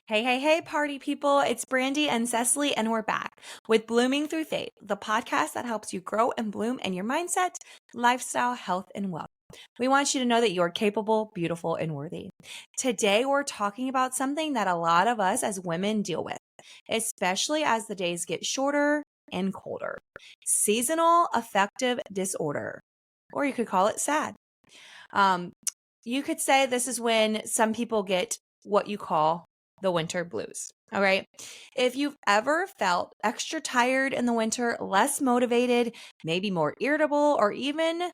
Hey, hey, hey, party people. It's Brandi and Cesley, and we're back with Blooming Through Faith, the podcast that helps you grow and bloom in your mindset, lifestyle, health, and wealth. We want you to know that you're capable, beautiful, and worthy. Today, we're talking about something that a lot of us as women deal with, especially as the days get shorter and colder. Seasonal Affective Disorder, or you could call it SAD. You could say this is when some people get what you call the winter blues. All right. If you've ever felt extra tired in the winter, less motivated, maybe more irritable, or even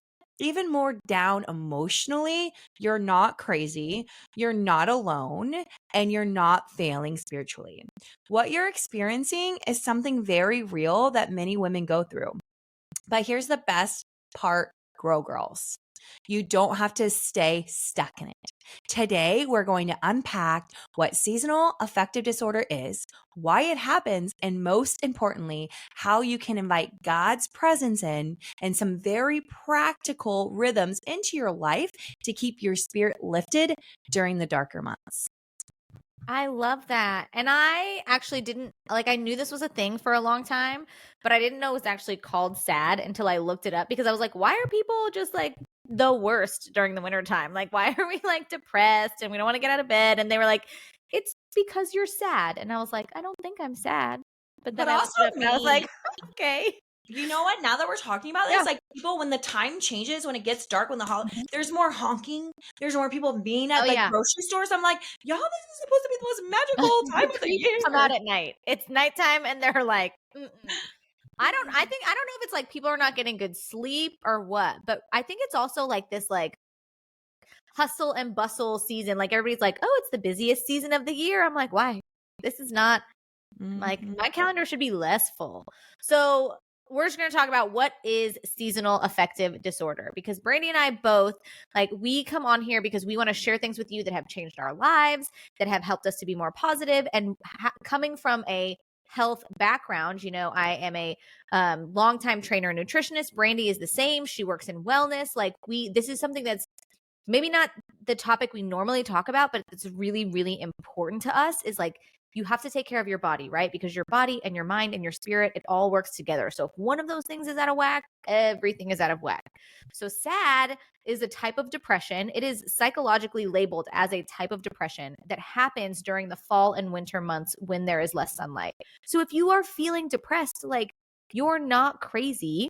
more down emotionally, you're not crazy, you're not alone, and you're not failing spiritually. What you're experiencing is something very real that many women go through. But here's the best part, girls. You don't have to stay stuck in it. Today, we're going to unpack what seasonal affective disorder is, why it happens, and most importantly, how you can invite God's presence in and some very practical rhythms into your life to keep your spirit lifted during the darker months. I love that. And I actually didn't I knew this was a thing for a long time, but I didn't know it was actually called SAD until I looked it up because I was like, why are people just like the worst during the wintertime? Like, why are we like depressed and we don't want to get out of bed? And they were like, it's because you're sad. And I was like, I don't think I'm sad. But then I looked it up and I was like, okay. You know what? Now that we're talking about this, like people, when the time changes, when it gets dark, when there's more honking, there's more people being at grocery stores. I'm like, y'all, this is supposed to be the most magical time of the year. Come out at night. It's nighttime, and they're like, I don't know if it's like people are not getting good sleep or what, but I think it's also like this like hustle and bustle season. Like everybody's like, oh, it's the busiest season of the year. I'm like, why? This is not like my calendar should be less full. So we're just going to talk about what is seasonal affective disorder, because Brandi and I both, we come on here because we want to share things with you that have changed our lives, that have helped us to be more positive. And coming from a health background, I am a longtime trainer and nutritionist. Brandi is the same. She works in wellness. This is something that's maybe not the topic we normally talk about, but it's really, really important to us, is you have to take care of your body, right? Because your body and your mind and your spirit, it all works together. So if one of those things is out of whack, everything is out of whack. So SAD is a type of depression. It is psychologically labeled as a type of depression that happens during the fall and winter months when there is less sunlight. So if you are feeling depressed, you're not crazy.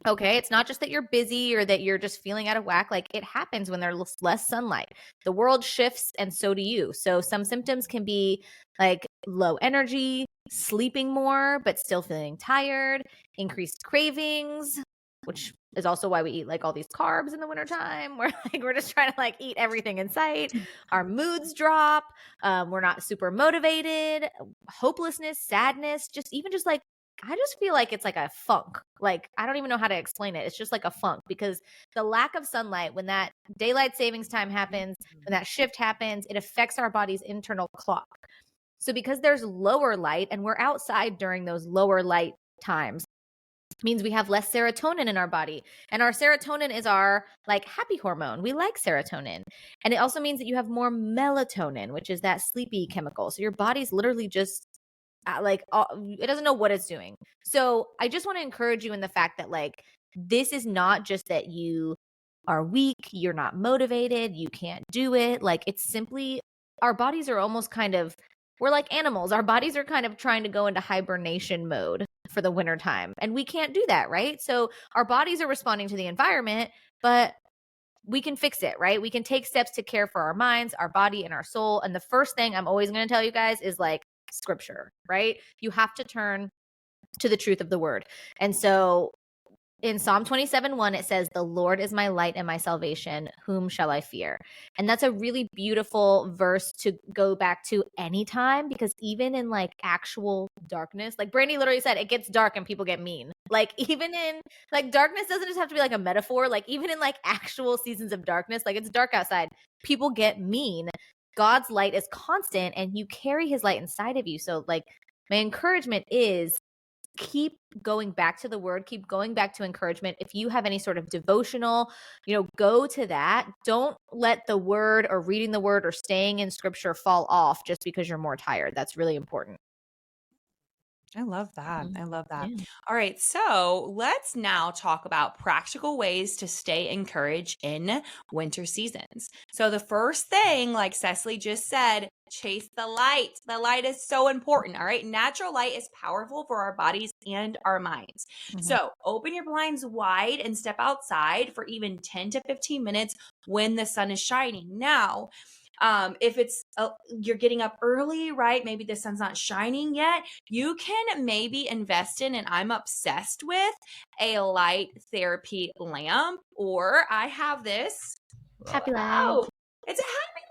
Okay, it's not just that you're busy or that you're just feeling out of whack. It happens when there's less sunlight. The world shifts and so do you. So some symptoms can be like low energy, sleeping more but still feeling tired, increased cravings, which is also why we eat all these carbs in the wintertime. We're just trying to eat everything in sight. Our moods drop. We're not super motivated, hopelessness, sadness, just I just feel like it's like a funk. I don't even know how to explain it. It's just like a funk, because the lack of sunlight, when that daylight savings time happens, when that shift happens, it affects our body's internal clock. So because there's lower light and we're outside during those lower light times, means we have less serotonin in our body. And our serotonin is our happy hormone. We like serotonin. And it also means that you have more melatonin, which is that sleepy chemical. So your body's literally just it doesn't know what it's doing. So I just want to encourage you in the fact that this is not just that you are weak, you're not motivated, you can't do it. It's simply our bodies are almost we're like animals. Our bodies are kind of trying to go into hibernation mode for the winter time, and we can't do that, right? So our bodies are responding to the environment, but we can fix it, right? We can take steps to care for our minds, our body, and our soul. And the first thing I'm always going to tell you guys is scripture, right? You have to turn to the truth of the word. And so in Psalm 27:1, it says, "The Lord is my light and my salvation. Whom shall I fear?" And that's a really beautiful verse to go back to anytime, because even in actual darkness, Brandi literally said, it gets dark and people get mean. Even in darkness doesn't just have to be a metaphor. Even in actual seasons of darkness, it's dark outside, people get mean. God's light is constant and you carry his light inside of you. So my encouragement is keep going back to the word, keep going back to encouragement. If you have any sort of devotional, go to that. Don't let the word or reading the word or staying in scripture fall off just because you're more tired. That's really important. I love that. I love that. Yeah. All right. So let's now talk about practical ways to stay encouraged in winter seasons. So the first thing, like Cecily just said, chase the light. The light is so important. All right. Natural light is powerful for our bodies and our minds. So open your blinds wide and step outside for even 10 to 15 minutes when the sun is shining. Now, if it's you're getting up early, right? Maybe the sun's not shining yet. You can maybe invest in, and I'm obsessed with, a light therapy lamp. Or I have this. Happy light. Oh, it's a happy.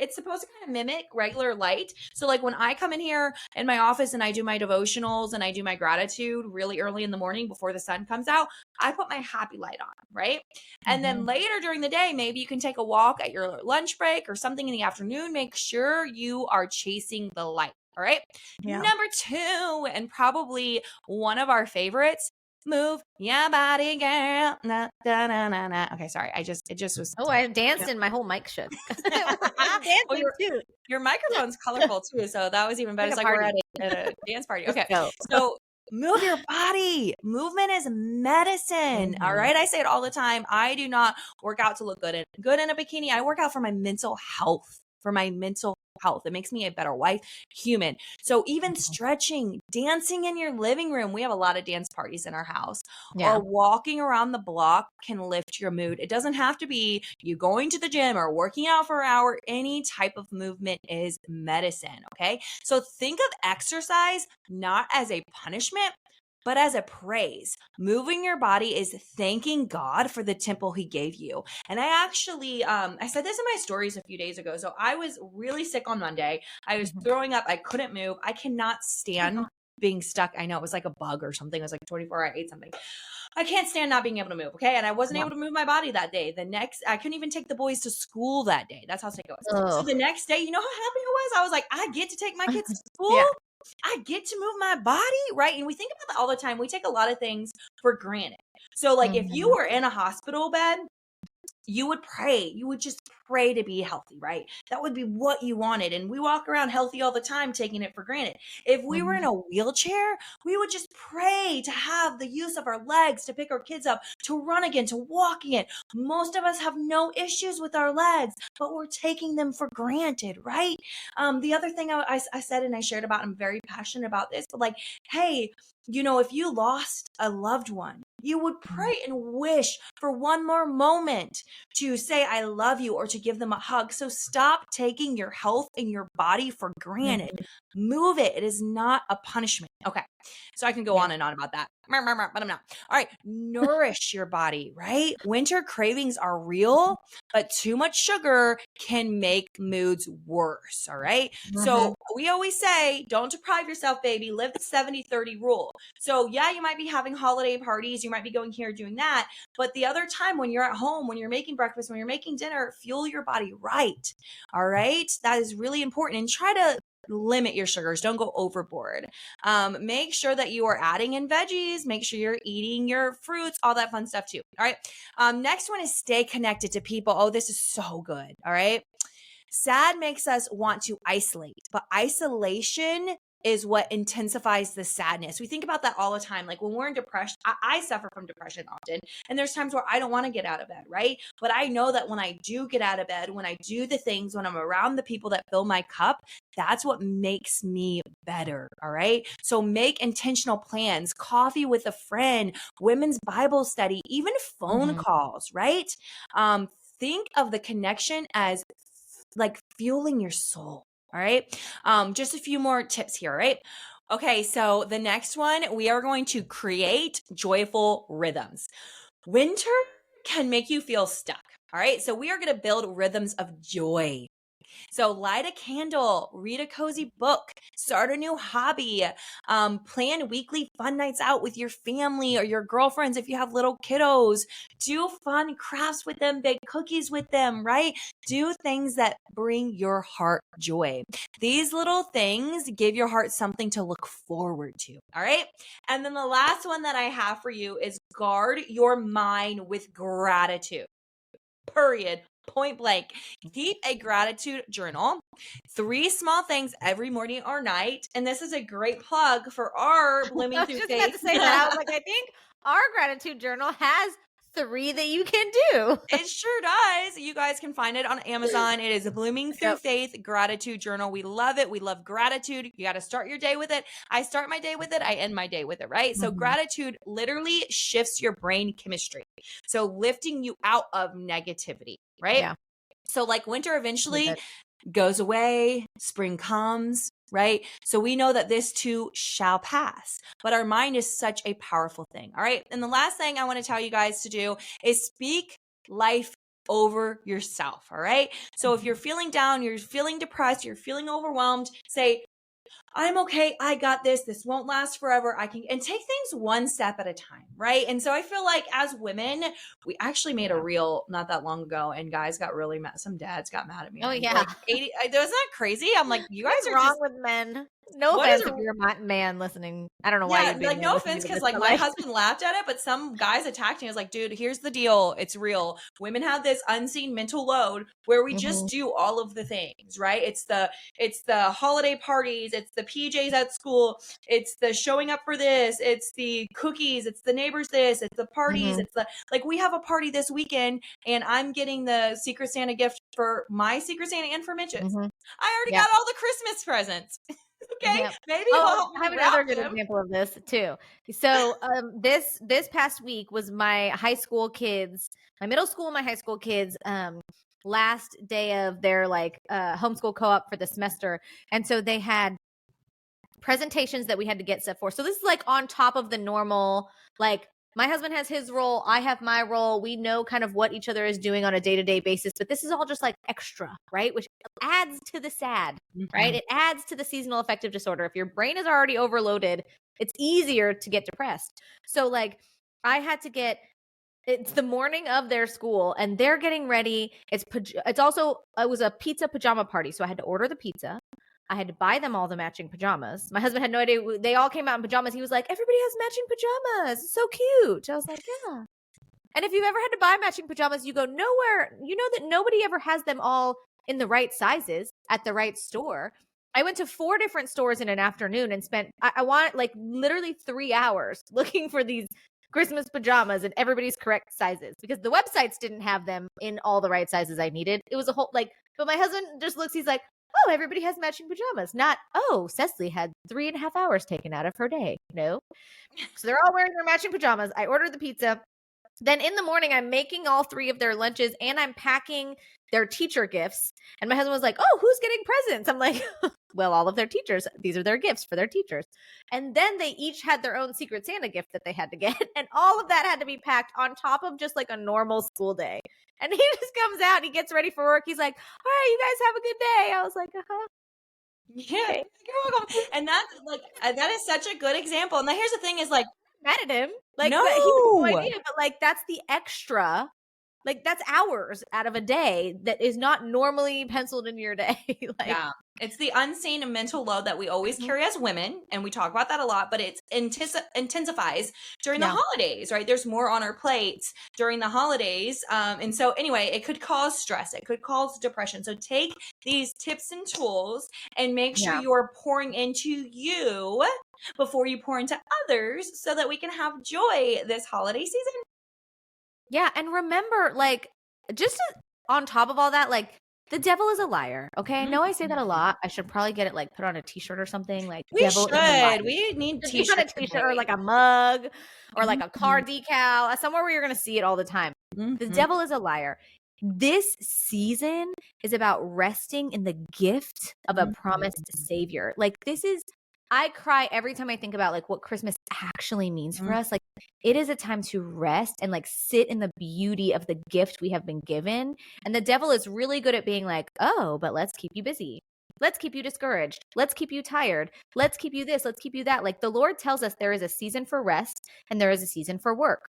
It's supposed to kind of mimic regular light. So like when I come in here in my office and I do my devotionals and I do my gratitude really early in the morning before the sun comes out, I put my happy light on, right? And then later during the day, maybe you can take a walk at your lunch break or something in the afternoon. Make sure you are chasing the light. All right. Yeah. Number 2, and probably one of our favorites, move your body, girl. Na, da, na, na, na. Okay, sorry. It just was. Oh, I danced and my whole mic shook. I'm Well, dancing too. your microphone's colorful too, so that was even better. Like It's a like we're party. at a dance party. Let's Okay, go. so move your body. Movement is medicine. All right, I say it all the time. I do not work out to look good in a bikini. I work out for my mental health. For my mental health, it makes me a better wife, human. So even stretching, dancing in your living room. We have a lot of dance parties in our house. Yeah. Or walking around the block can lift your mood. It doesn't have to be you going to the gym or working out for an hour. Any type of movement is medicine. Okay. So think of exercise not as a punishment, but as a praise. Moving your body is thanking God for the temple he gave you. And I actually, I said this in my stories a few days ago. So I was really sick on Monday. I was throwing up. I couldn't move. I cannot stand being stuck. I know it was like a bug or something. It was like 24 hours. I ate something. I can't stand not being able to move. Okay. And I wasn't able to move my body that day. I couldn't even take the boys to school that day. That's how sick it was. So the next day, you know how happy I was? I was like, I get to take my kids to school. Yeah. I get to move my body, right? And we think about that all the time. We take a lot of things for granted. So like if you were in a hospital bed, you would pray. You would just pray to be healthy, right? That would be what you wanted. And we walk around healthy all the time, taking it for granted. If we were in a wheelchair, we would just pray to have the use of our legs, to pick our kids up, to run again, to walk again. Most of us have no issues with our legs, but we're taking them for granted, right? The other thing I said and I shared about, I'm very passionate about this, but like, hey, if you lost a loved one, you would pray and wish for one more moment to say, I love you, or to give them a hug. So stop taking your health and your body for granted. Move it. It is not a punishment. Okay. So I can go on and on about that, but I'm not. All right. Nourish your body, right? Winter cravings are real, but too much sugar can make moods worse. All right. So we always say, don't deprive yourself, baby. Live the 70-30 rule. So yeah, you might be having holiday parties. You might be going here doing that. But the other time when you're at home, when you're making breakfast, when you're making dinner, fuel your body right. All right. That is really important. And try to limit your sugars. Don't go overboard. Make sure that you are adding in veggies. Make sure you're eating your fruits, all that fun stuff too. All right. Next one is stay connected to people. Oh, this is so good. All right. SAD makes us want to isolate, but isolation is what intensifies the sadness. We think about that all the time. Like when we're in depression, I suffer from depression often. And there's times where I don't want to get out of bed, right? But I know that when I do get out of bed, when I do the things, when I'm around the people that fill my cup, that's what makes me better. All right. So make intentional plans, coffee with a friend, women's Bible study, even phone calls, right? Think of the connection as like fueling your soul. All right. Just a few more tips here, right? Okay. So the next one, we are going to create joyful rhythms. Winter can make you feel stuck. All right. So we are going to build rhythms of joy. So light a candle, read a cozy book, start a new hobby, plan weekly fun nights out with your family or your girlfriends if you have little kiddos. Do fun crafts with them, bake cookies with them, right? Do things that bring your heart joy. These little things give your heart something to look forward to, all right? And then the last one that I have for you is guard your mind with gratitude. Period. Point blank. Keep a gratitude journal. 3 small things every morning or night. And this is a great plug for our Blooming I was Through just about Faith. to say that. I was like, I think our gratitude journal has 3 that you can do. It sure does. You guys can find it on Amazon. It is a Blooming Through Faith gratitude journal. We love it. We love gratitude. You got to start your day with it. I start my day with it. I end my day with it, right? So gratitude literally shifts your brain chemistry. So lifting you out of negativity, right? Yeah. So like winter eventually goes away, spring comes, right? So we know that this too shall pass, but our mind is such a powerful thing. All right. And the last thing I want to tell you guys to do is speak life over yourself. All right. So if you're feeling down, you're feeling depressed, you're feeling overwhelmed, say, I'm okay. I got this. This won't last forever. I can, and take things one step at a time. Right. And so I feel like as women, we actually made a reel not that long ago and guys got really mad. Some dads got mad at me. Oh, And yeah. like 80, wasn't that crazy? I'm like, you guys What's are wrong just, with men? No what offense is if you're a man listening. I don't know why yeah, you'd be like a man no listening offense, to because this, like but, my husband laughed at it, but some guys attacked me. I was like, dude, here's the deal. It's real. Women have this unseen mental load where we just do all of the things, right? It's the holiday parties, it's the PJs at school, it's the showing up for this, it's the cookies, it's the neighbors this, it's the parties, it's the like we have a party this weekend and I'm getting the Secret Santa gift for my Secret Santa and for Mitch's. I already got all the Christmas presents. Okay, Yep. maybe Oh, he'll help I me have another wrap good them. example of this too. So, this past week was my high school kids, my middle school and my high school kids, last day of their like homeschool co-op for the semester, and so they had presentations that we had to get set for. So this is like on top of the normal, like my husband has his role, I have my role. We know kind of what each other is doing on a day-to-day basis, but this is all just like extra, right? Which adds to the SAD, right? It adds to the seasonal affective disorder. If your brain is already overloaded, it's easier to get depressed. So like I had to get it's the morning of their school and they're getting ready. It was a pizza pajama party. So I had to order the pizza. I had to buy them all the matching pajamas. My husband had no idea. They all came out in pajamas. He was like, everybody has matching pajamas. It's so cute. I was like, yeah. And if you've ever had to buy matching pajamas, you go nowhere. You know that nobody ever has them all in the right sizes at the right store. I went to 4 different stores in an afternoon and spent, I want like literally 3 hours looking for these Christmas pajamas in everybody's correct sizes because the websites didn't have them in all the right sizes I needed. It was a whole like, but my husband just looks, he's like, oh, everybody has matching pajamas. Not, oh, Cesley had 3.5 hours taken out of her day. No. So they're all wearing their matching pajamas. I ordered the pizza. Then in the morning, I'm making all 3 of their lunches and I'm packing their teacher gifts. And my husband was like, oh, who's getting presents? I'm like, well, all of their teachers. These are their gifts for their teachers. And then they each had their own Secret Santa gift that they had to get. And all of that had to be packed on top of just like a normal school day. And he just comes out and he gets ready for work. He's like, all right, you guys have a good day. I was like, Yeah, okay. you're welcome. And that's like that is such a good example. And then here's the thing: is like Mad at him, like no, he has no idea, but like that's the extra. Like that's hours out of a day that is not normally penciled in your day. Like, yeah, it's the unseen mental load that we always carry as women, and we talk about that a lot. But it intensifies during the holidays, right? There's more on our plates during the holidays, and so anyway, it could cause stress, it could cause depression. So take these tips and tools and make sure you're pouring into you before you pour into others, so that we can have joy this holiday season. Yeah, and remember, like, just on top of all that, like, the devil is a liar. Okay, I know I say that a lot. I should probably get it like put on a T-shirt or something. Like, We devil is a liar. should. We need Just put on a T-shirts T-shirt or like a mug or like a car decal, somewhere where you're gonna see it all the time. The devil is a liar. This season is about resting in the gift of a promised savior. Like, this is I cry every time I think about like what Christmas actually means for us. Like it is a time to rest and like sit in the beauty of the gift we have been given. And the devil is really good at being like, oh, but let's keep you busy. Let's keep you discouraged. Let's keep you tired. Let's keep you this. Let's keep you that. Like the Lord tells us there is a season for rest and there is a season for work.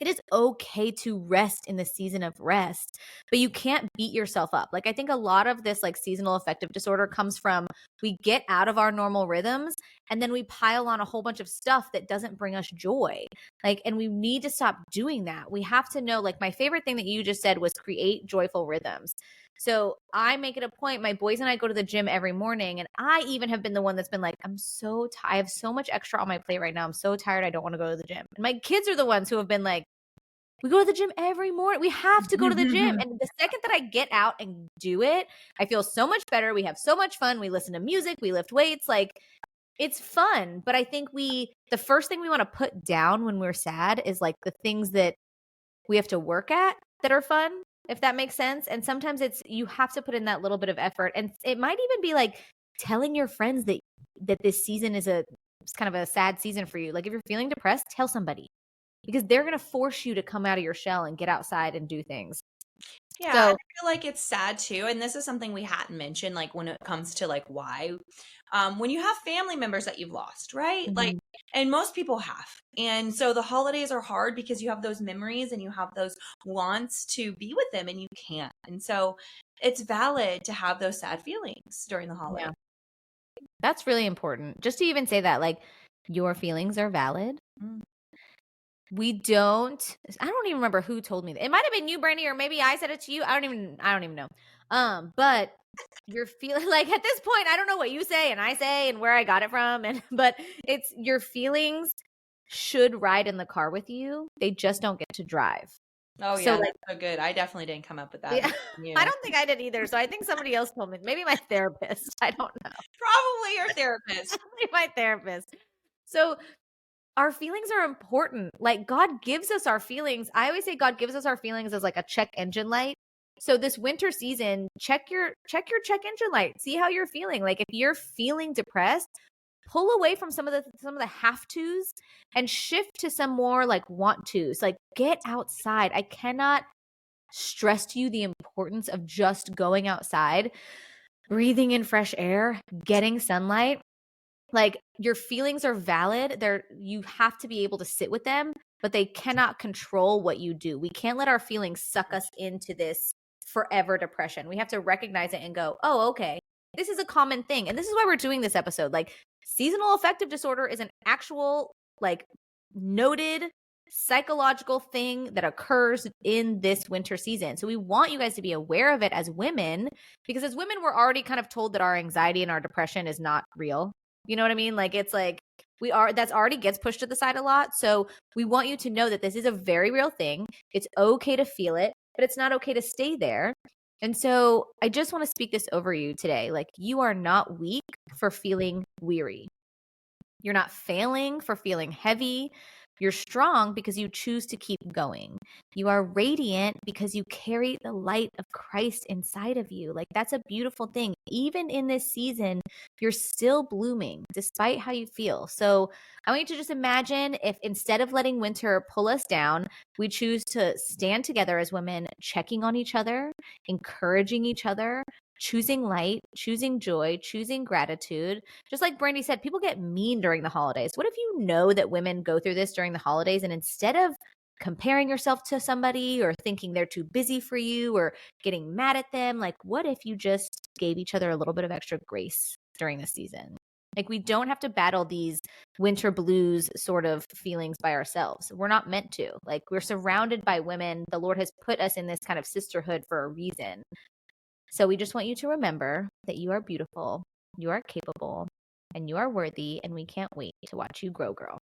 It is okay to rest in the season of rest, but you can't beat yourself up. Like I think a lot of this like seasonal affective disorder comes from we get out of our normal rhythms and then we pile on a whole bunch of stuff that doesn't bring us joy. Like, and we need to stop doing that. We have to know, like my favorite thing that you just said was create joyful rhythms. So I make it a point, my boys and I go to the gym every morning, and I even have been the one that's been like, I'm so tired. I have so much extra on my plate right now. I'm so tired. I don't want to go to the gym. And my kids are the ones who have been like, we go to the gym every morning. We have to go to the gym. And the second that I get out and do it, I feel so much better. We have so much fun. We listen to music. We lift weights. Like it's fun. But I think the first thing we want to put down when we're sad is like the things that we have to work at that are fun, if that makes sense. And sometimes you have to put in that little bit of effort. And it might even be like telling your friends that this season is it's kind of a sad season for you. Like if you're feeling depressed, tell somebody. Because they're going to force you to come out of your shell and get outside and do things. Yeah, So, I feel like it's sad too. And this is something we hadn't mentioned, like when it comes to like why. When you have family members that you've lost, right? Like, and most people have. And so the holidays are hard because you have those memories and you have those wants to be with them and you can't. And so it's valid to have those sad feelings during the holiday. Yeah. That's really important. Just to even say that, like, your feelings are valid. I don't even remember who told me that. It might have been you, Brandi, or maybe I said it to you. I don't even know. But you're feeling like at this point, I don't know what you say and I say and where I got it from. But it's your feelings should ride in the car with you. They just don't get to drive. Oh yeah, that's so good. I definitely didn't come up with that. Yeah. I don't think I did either. So I think somebody else told me. Maybe my therapist. I don't know. Probably your therapist. Probably my therapist. So our feelings are important. Like God gives us our feelings. I always say God gives us our feelings as like a check engine light. So this winter season, check your check engine light. See how you're feeling. Like if you're feeling depressed, pull away from some of the have tos and shift to some more like want tos. Like get outside. I cannot stress to you the importance of just going outside, breathing in fresh air, getting sunlight. Like your feelings are valid. You have to be able to sit with them, but they cannot control what you do. We can't let our feelings suck us into this forever depression. We have to recognize it and go, oh, okay, this is a common thing. And this is why we're doing this episode. Like seasonal affective disorder is an actual like noted psychological thing that occurs in this winter season. So we want you guys to be aware of it as women, because as women, we're already kind of told that our anxiety and our depression is not real. You know what I mean? Like it's like that's already gets pushed to the side a lot. So we want you to know that this is a very real thing. It's okay to feel it, but it's not okay to stay there. And so I just want to speak this over you today. Like you are not weak for feeling weary. You're not failing for feeling heavy. You're strong because you choose to keep going. You are radiant because you carry the light of Christ inside of you. Like that's a beautiful thing. Even in this season, you're still blooming despite how you feel. So I want you to just imagine if instead of letting winter pull us down, we choose to stand together as women, checking on each other, encouraging each other, choosing light, choosing joy, choosing gratitude. Just like Brandi said, people get mean during the holidays. What if you know that women go through this during the holidays, and instead of comparing yourself to somebody or thinking they're too busy for you or getting mad at them, like what if you just gave each other a little bit of extra grace during the season? Like we don't have to battle these winter blues sort of feelings by ourselves. We're not meant to. Like we're surrounded by women. The Lord has put us in this kind of sisterhood for a reason. So we just want you to remember that you are beautiful, you are capable, and you are worthy, and we can't wait to watch you grow, girl.